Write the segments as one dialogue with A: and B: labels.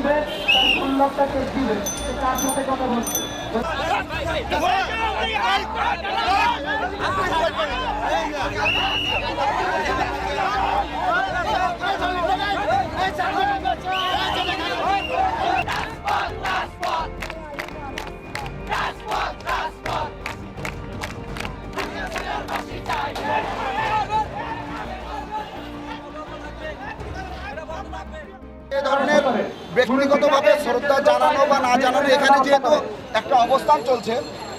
A: দিবে, তার 3 লাখ টাকা দিবে, তার সাথে কথা বলছে।
B: এই ধরনের ব্যক্তিগতভাবে শ্রদ্ধা জানানো বা না জানানো, এখানে যেহেতু একটা অবস্থান চলছে,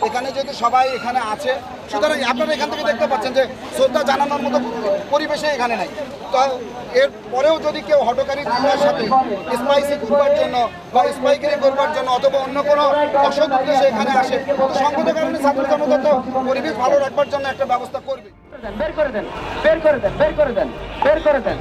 B: এখানে যেহেতু সবাই এখানে আছে, সুতরাং আপনারা এখান থেকে দেখতে পাচ্ছেন যে শ্রদ্ধা জানানোর মতো পরিবেশে এখানে নাই। তো এর পরেও যদি কেউ হটকারী ক্রিয়ার সাথে স্পাইসি করবার জন্য বা স্পাইকারি করবার জন্য অথবা অন্য কোনো অসৎ উদ্দেশ্যে এখানে আসে, তো সংগঠনের কারণে ছাত্র জনতা তো পরিবেশ ভালো রাখবার জন্য একটা ব্যবস্থা করবে।
A: বের করে দেন, বের করে দেন, বের করে দেন, বের করে দেন।